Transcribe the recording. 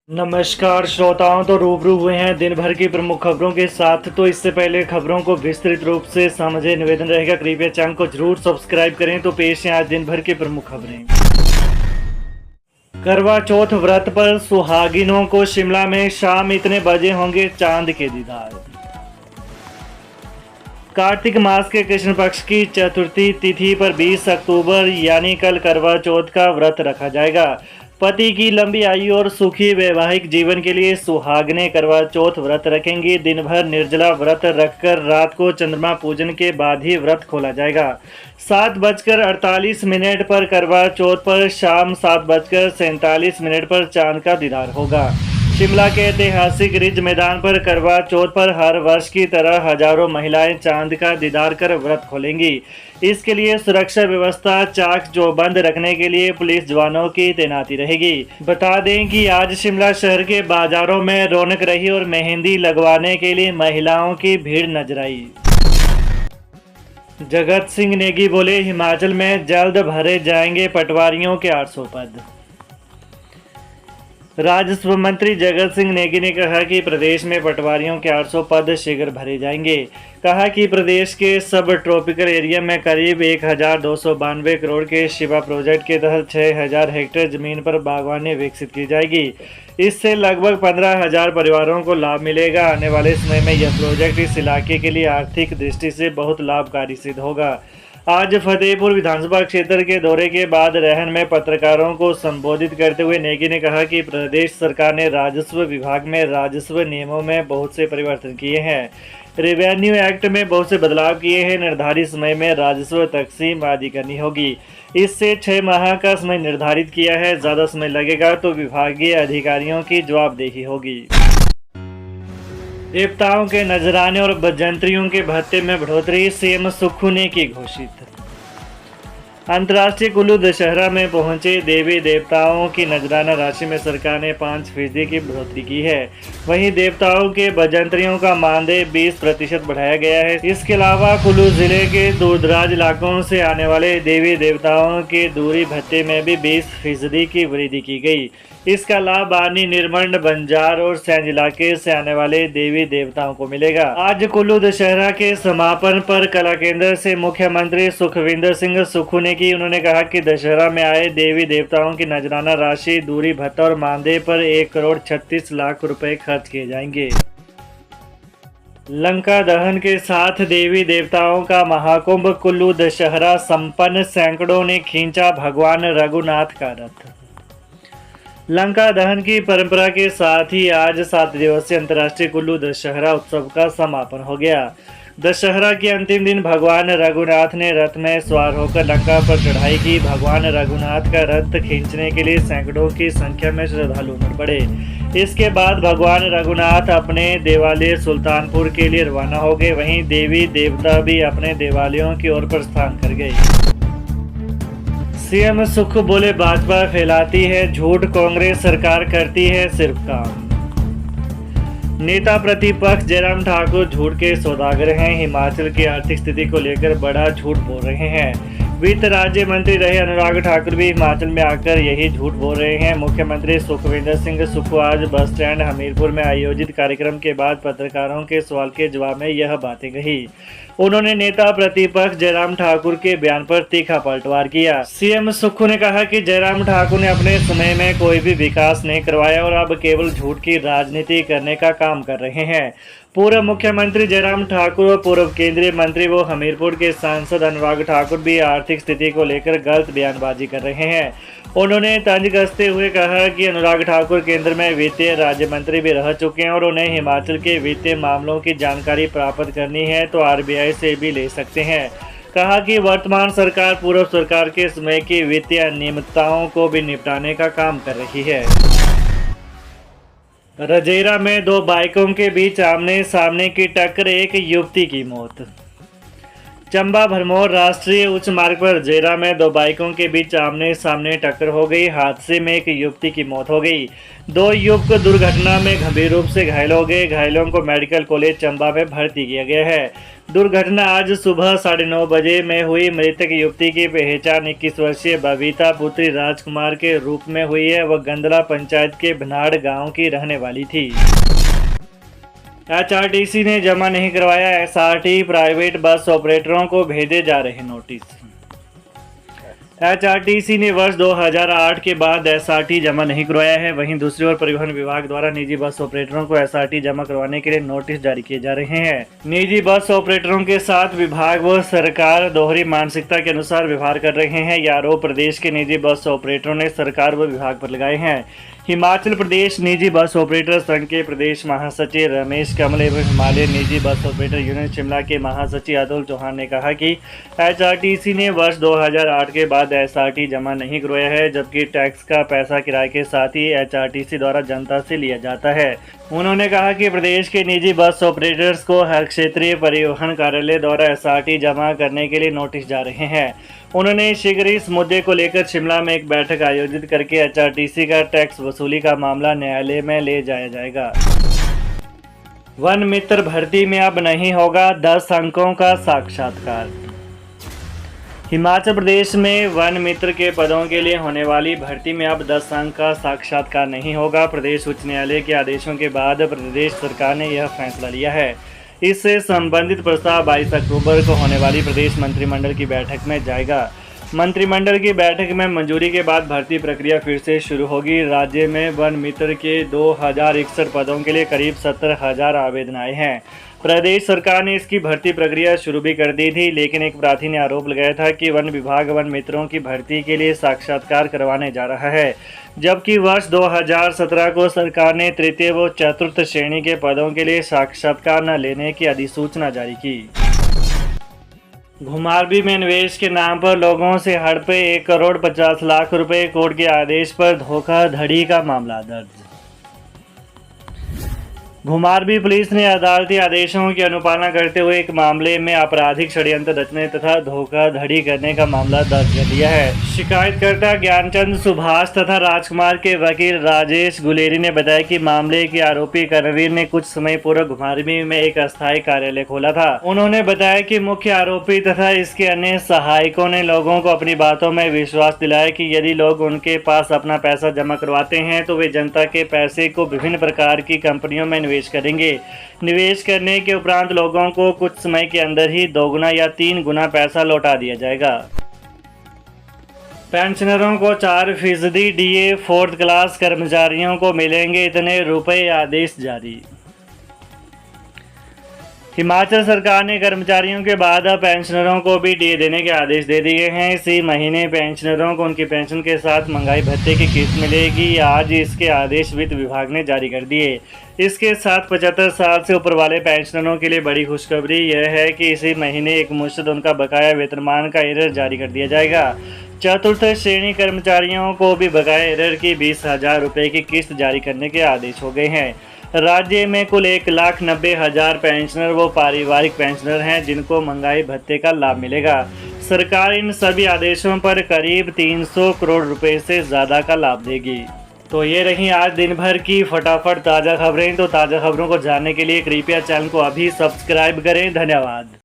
नमस्कार श्रोताओं, तो रूबरू हुए हैं दिन भर की प्रमुख खबरों के साथ। तो इससे पहले खबरों को विस्तृत रूप से समझे, निवेदन रहेगा कृपया चैनल को जरूर सब्सक्राइब करें। तो पेश है आज दिन भर की प्रमुख खबरें। करवा चौथ व्रत पर सुहागिनों को शिमला में शाम इतने बजे होंगे चांद के दीदार। कार्तिक मास के कृष्ण पक्ष की चतुर्थी तिथि पर 20 अक्टूबर यानी कल करवा चौथ का व्रत रखा जाएगा। पति की लंबी आयु और सुखी वैवाहिक जीवन के लिए सुहागनें करवा चौथ व्रत रखेंगी। दिन भर निर्जला व्रत रखकर रात को चंद्रमा पूजन के बाद ही व्रत खोला जाएगा। 7:48 पर करवा चौथ पर शाम 7:47 पर चांद का दीदार होगा। शिमला के ऐतिहासिक रिज मैदान पर करवा चौथ पर हर वर्ष की तरह हजारों महिलाएं चांद का दीदार कर व्रत खोलेंगी। इसके लिए सुरक्षा व्यवस्था चाक चौबंद रखने के लिए पुलिस जवानों की तैनाती रहेगी। बता दें कि आज शिमला शहर के बाजारों में रौनक रही और मेहंदी लगवाने के लिए महिलाओं की भीड़ नजर आई। जगत सिंह नेगी बोले, हिमाचल में जल्द भरे जाएंगे पटवारियों के 800 पद। राजस्व मंत्री जगत सिंह नेगी ने कहा कि प्रदेश में पटवारियों के 800 पद शीघ्र भरे जाएंगे। कहा कि प्रदेश के सब ट्रॉपिकल एरिया में करीब 1292 करोड़ के शिवा प्रोजेक्ट के तहत 6000 हेक्टेयर जमीन पर बागवानी विकसित की जाएगी। इससे लगभग 15,000 परिवारों को लाभ मिलेगा। आने वाले समय में यह प्रोजेक्ट इस इलाके के लिए आर्थिक दृष्टि से बहुत लाभकारी सिद्ध होगा। आज फतेहपुर विधानसभा क्षेत्र के दौरे के बाद रहन में पत्रकारों को संबोधित करते हुए नेगी ने कहा कि प्रदेश सरकार ने राजस्व विभाग में राजस्व नियमों में बहुत से परिवर्तन किए हैं। रेवेन्यू एक्ट में बहुत से बदलाव किए हैं। निर्धारित समय में राजस्व तकसीम आदि करनी होगी। इससे 6 माह का समय निर्धारित किया है। ज़्यादा समय लगेगा तो विभागीय अधिकारियों की जवाबदेही होगी। देवताओं के नजराने और बजंतरियों के भत्ते में बढ़ोतरी, सीएम सुक्खू ने की घोषित। अंतर्राष्ट्रीय कुल्लू दशहरा में पहुंचे देवी देवताओं की नजराना राशि में सरकार ने 5% की बढ़ोतरी की है। वहीं देवताओं के बजंतरियों का मानदेय 20% बढ़ाया गया है। इसके अलावा कुल्लू जिले के दूरदराज इलाकों से आने वाले देवी देवताओं के दूरी भत्ते में भी 20% की वृद्धि की गई। इसका लाभ बानी, निर्मंड, बंजार और सैंज इलाके से आने वाले देवी देवताओं को मिलेगा। आज कुल्लू दशहरा के समापन पर कला केंद्र से मुख्यमंत्री सुखविंदर सिंह सुक्खू ने की। उन्होंने कहा कि दशहरा में आए देवी देवताओं की नजराना राशि, दूरी भत्ता और मानदेय पर 1,36,00,000 रुपए खर्च किए जाएंगे। लंका दहन के साथ देवी देवताओं का महाकुंभ, कुल्लू दशहरा संपन्न, सैकड़ों ने खींचा भगवान रघुनाथ का रथ। लंका दहन की परंपरा के साथ ही आज 7 दिवसीय अंतर्राष्ट्रीय कुल्लू दशहरा उत्सव का समापन हो गया। दशहरा के अंतिम दिन भगवान रघुनाथ ने रथ में सवार होकर लंका पर चढ़ाई की। भगवान रघुनाथ का रथ खींचने के लिए सैकड़ों की संख्या में श्रद्धालु उमड़ पड़े। इसके बाद भगवान रघुनाथ अपने देवालय सुल्तानपुर के लिए रवाना हो गए। वहीं देवी देवता भी अपने देवालयों की ओर प्रस्थान कर गए। सीएम सुक्खू बोले, भाजपा फैलाती है झूठ, कांग्रेस सरकार करती है सिर्फ काम। नेता प्रतिपक्ष जयराम ठाकुर झूठ के सौदागर हैं। हिमाचल की आर्थिक स्थिति को लेकर बड़ा झूठ बोल रहे हैं। वित्त राज्य मंत्री रहे अनुराग ठाकुर भी हिमाचल में आकर यही झूठ बोल रहे हैं। मुख्यमंत्री सुखविंदर सिंह सुक्खू आज बस स्टैंड हमीरपुर में आयोजित कार्यक्रम के बाद पत्रकारों के सवाल के जवाब में यह बातें कही। उन्होंने नेता प्रतिपक्ष जयराम ठाकुर के बयान पर तीखा पलटवार किया। सीएम सुक्खू ने कहा कि जयराम ठाकुर ने अपने समय में कोई भी विकास नहीं करवाया और अब केवल झूठ की राजनीति करने का काम कर रहे हैं। पूर्व मुख्यमंत्री जयराम ठाकुर और पूर्व केंद्रीय मंत्री व हमीरपुर के सांसद अनुराग ठाकुर भी आर्थिक स्थिति को लेकर गलत बयानबाजी कर रहे हैं। उन्होंने तंज कसते हुए कहा कि अनुराग ठाकुर केंद्र में वित्तीय राज्य मंत्री भी रह चुके हैं और उन्हें हिमाचल के वित्तीय मामलों की जानकारी प्राप्त करनी है तो आरबीआई से भी ले सकते हैं। कहा कि वर्तमान सरकार पूर्व सरकार के समय की वित्तीय अनियमितताओं को भी निपटाने का काम कर रही है। रजेरा में 2 बाइकों के बीच आमने सामने की टक्कर, एक युवती की मौत। चंबा भरमौर राष्ट्रीय उच्च मार्ग पर जेरा में दो बाइकों के बीच आमने सामने टक्कर हो गई। हादसे में एक युवती की मौत हो गई। दो युवक दुर्घटना में गंभीर रूप से घायल हो गए। घायलों को मेडिकल कॉलेज चंबा में भर्ती किया गया है। दुर्घटना आज सुबह 9:30 बजे में हुई। मृतक युवती की पहचान 21 वर्षीय बबीता पुत्री राजकुमार के रूप में हुई है। वह गंदला पंचायत के भनाड़ गांव की रहने वाली थी। एचआरटीसी ने जमा नहीं करवाया एसआरटी, प्राइवेट बस ऑपरेटरों को भेजे जा रहे नोटिस। एचआरटीसी ने वर्ष 2008 के बाद एसआरटी जमा नहीं करवाया है। वहीं दूसरी ओर परिवहन विभाग द्वारा निजी बस ऑपरेटरों को एसआरटी जमा करवाने के लिए नोटिस जारी किए जा रहे हैं। निजी बस ऑपरेटरों के साथ विभाग व सरकार दोहरी मानसिकता के अनुसार व्यवहार कर रहे हैं। ये आरोप प्रदेश के निजी बस ऑपरेटरों ने सरकार व विभाग पर लगाए हैं। हिमाचल प्रदेश निजी बस ऑपरेटर संघ के प्रदेश महासचिव रमेश कमल एवं हिमालय निजी बस ऑपरेटर यूनियन शिमला के महासचिव अतुल चौहान ने कहा कि एचआरटीसी ने वर्ष 2008 के बाद एसआरटी जमा नहीं करवाया है, जबकि टैक्स का पैसा किराए के साथ ही एचआरटीसी द्वारा जनता से लिया जाता है। उन्होंने कहा कि प्रदेश के निजी बस ऑपरेटर्स को हर क्षेत्रीय परिवहन कार्यालय द्वारा एसआरटी जमा करने के लिए नोटिस जा रहे हैं। उन्होंने शीघ्र इस मुद्दे को लेकर शिमला में एक बैठक आयोजित करके एचआरटीसी का टैक्स वसूली का मामला न्यायालय में ले जाया जाएगा। वन मित्र भर्ती में अब नहीं होगा 10 अंकों का साक्षात्कार। हिमाचल प्रदेश में वन मित्र के पदों के लिए होने वाली भर्ती में अब 10 अंक का साक्षात्कार नहीं होगा। प्रदेश उच्च न्यायालय के आदेशों के बाद प्रदेश सरकार ने यह फैसला लिया है। इससे संबंधित प्रस्ताव 22 अक्टूबर को होने वाली प्रदेश मंत्रिमंडल की बैठक में जाएगा। मंत्रिमंडल की बैठक में मंजूरी के बाद भर्ती प्रक्रिया फिर से शुरू होगी। राज्य में वन मित्र के 2061 पदों के लिए करीब 70,000 आवेदन आए हैं। प्रदेश सरकार ने इसकी भर्ती प्रक्रिया शुरू भी कर दी थी, लेकिन एक प्रार्थी ने आरोप लगाया था कि वन विभाग वन मित्रों की भर्ती के लिए साक्षात्कार करवाने जा रहा है, जबकि वर्ष 2017 को सरकार ने तृतीय व चतुर्थ श्रेणी के पदों के लिए साक्षात्कार न लेने की अधिसूचना जारी की। घुमारवीं में निवेश के नाम पर लोगों से हड़पे 1 करोड़ 50 लाख रुपए, कोर्ट के आदेश पर धोखाधड़ी का मामला दर्ज। घुमारवीं पुलिस ने अदालती आदेशों की अनुपालना करते हुए एक मामले में आपराधिक षड्यंत्र रचने तथा धोखाधड़ी करने का मामला दर्ज कर दिया है। शिकायतकर्ता ज्ञानचंद सुभाष तथा राजकुमार के वकील राजेश गुलेरी ने बताया कि मामले के आरोपी करणवीर ने कुछ समय पूर्व घुमारवीं में एक अस्थायी कार्यालय खोला था। उन्होंने बताया कि मुख्य आरोपी तथा इसके अन्य सहायकों ने लोगों को अपनी बातों में विश्वास दिलाया कि यदि लोग उनके पास अपना पैसा जमा करवाते हैं तो वे जनता के पैसे को विभिन्न प्रकार की कंपनियों में निवेश करेंगे। निवेश करने के उपरांत लोगों को कुछ समय के अंदर ही 2 गुना या 3 गुना पैसा लौटा दिया जाएगा। पेंशनरों को 4% डीए, 4th क्लास कर्मचारियों को मिलेंगे इतने रुपए, आदेश जारी। हिमाचल सरकार ने कर्मचारियों के बाद अब पेंशनरों को भी डीए देने के आदेश दे दिए हैं। इसी महीने पेंशनरों को उनकी पेंशन के साथ महंगाई भत्ते की किस्त मिलेगी। आज इसके आदेश वित्त विभाग ने जारी कर दिए। इसके साथ 75 साल से ऊपर वाले पेंशनरों के लिए बड़ी खुशखबरी यह है कि इसी महीने एक मुश्त उनका बकाया वेतनमान का एरर जारी कर दिया जाएगा। चतुर्थ श्रेणी कर्मचारियों को भी बकाया एरर की 20,000 रुपये की किस्त जारी करने के आदेश हो गए हैं। राज्य में कुल 1,90,000 पेंशनर व पारिवारिक पेंशनर हैं जिनको महंगाई भत्ते का लाभ मिलेगा। सरकार इन सभी आदेशों पर करीब 300 करोड़ रुपए से ज़्यादा का लाभ देगी। तो ये रही आज दिन भर की फटाफट ताज़ा खबरें। तो ताज़ा खबरों को जानने के लिए कृपया चैनल को अभी सब्सक्राइब करें। धन्यवाद।